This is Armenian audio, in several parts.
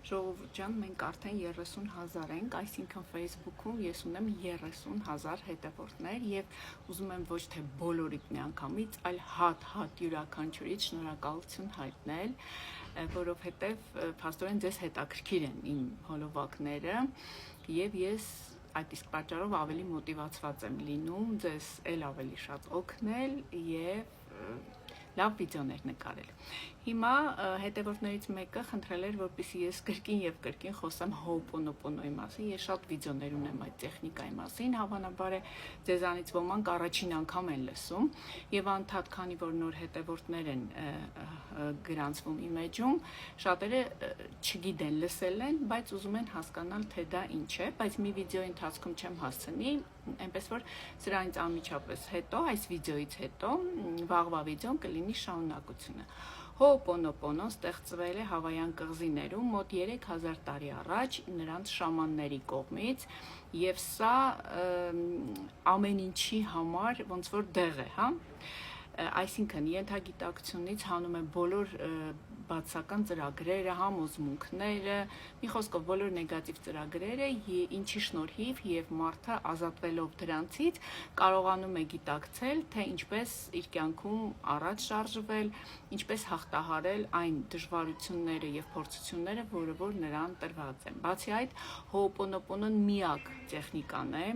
Ժողովուրդ ջան, մենք արդեն 30,000 ենք, այսինքն Facebook-ում ես ունեմ 30,000 հետևորդներ եւ ուզում եմ ոչ թե բոլորիդ միանգամից, այլ հատ յուրաքանչյուրից շնորհակալություն հայտնել, որովհետեւ փաստորեն ձեզ հետաքրքիր են իմ հոլովակները եւ ես այդ իսկ պատճառով ավելի մոտիվացված եմ լինում ձեզ էլ ավելի շատ օգնել եւ լավ վիդեոներ նկարել։ Հիմա հետևորդներից մեկը խնդրել էր, որպեսզի ես կրկին եւ կրկին խոսեմ Ho'oponopono-ի մասին։ Ես շատ վիդեոներ ունեմ այդ տեխնիկայի մասին, հավանաբար է ձեզանից ոմանք առաջին անգամ են լսում եւ անդադ քանի որ նոր հետևորդներ են գրանցվում իմ էջում, շատերը չգիտեն, լսել են, բայց ուզում են հասկանալ թե դա ինչ է, բայց մի վիդեոյի ընթացքում չեմ հասցնի, այնպես որ սրանից անմիջապես հետո, այս վիդեոից հետո վաղվա վիդեոն կլինի շարունակությունը։ Ho'oponopono ստեղծվել է Հավայան կղզիներում մոտ 3000 տարի առաջ նրանց շամանների կողմից եւ սա ամեն ինչի համար ոնց որ դեղ է, հա? Այսինքն ենթագիտակցությունից հանում է բոլոր բացական ծրագրերը, համոզմունքները, մի խոսքով բոլոր նեգատիվ ծրագրերը, ինչի շնորհիվ եւ մարդը ազատվելով դրանցից կարողանում է գիտակցել, թե ինչպես իր կյանքում առաջ շարժվել, ինչպես հաղթահարել այն դժվարությունները եւ փորձությունները, որը որ նրան տրված են։ Բացի այդ, Ho'oponopono-ն միակ տեխնիկան է,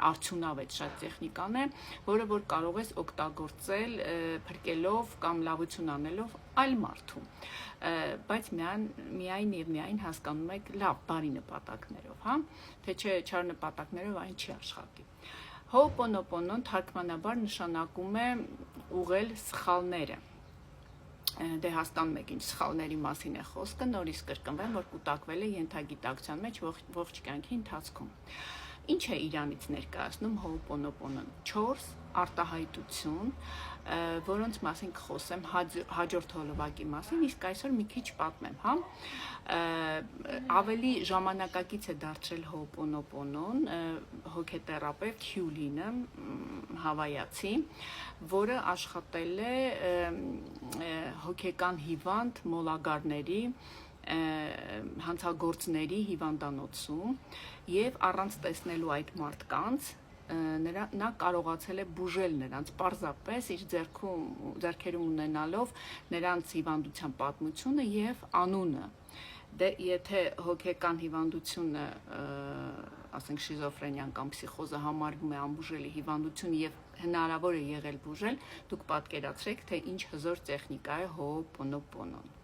արդյունավետ շատ տեխնիկան է, որը որ կարող ես օգտագործել փրկելով կամ լավություն անելով այլ մարդու, բայց միայն հասկանում եք լավ բարի նպատակներով, հա, թե չէ չար նպատակներով այն չի աշխատի։ Ho'oponopono-ն թարգմանաբար նշանակում է ուղղել սխալները։ Դե հասկանում եք ինչ սխալների մասին է խոսքը, նորից կրկնվեմ, որ կուտակվել է ենթագիտակցության մեջ ողջ կյանքի ընթացքում։ Ինչ է իրանից ներկայացնում Ho'oponopono-ն 4 արտահայտություն, որոնց մասին կխոսեմ հաջորդ հոլովակի մասին, իսկ այսօր մի քիչ պատմեմ, հա։ Ավելի ժամանակակից է դարձել Ho'oponopono-ն հոգեթերապևտ Հյուլինը, հավայացի, որը աշխատել է հոգեկան հիվանդ մոլագարների հանցագործների հիվանդանոցում եւ առանց տեսնելու այդ մարդկանց նա կարողացել է բուժել նրանց պարզապես իր ձեռքերում ունենալով նրանց հիվանդության պատմությունը եւ անունը։ Դե եթե հոգեկան հիվանդությունը, ասենք շիզոֆրենիան կամ փսիխոզը համարվում է անբուժելի հիվանդություն եւ հնարավոր է եղել բուժել, դուք պատկերացրեք, թե ինչ հզոր տեխնիկա է Ho'oponopono-ն։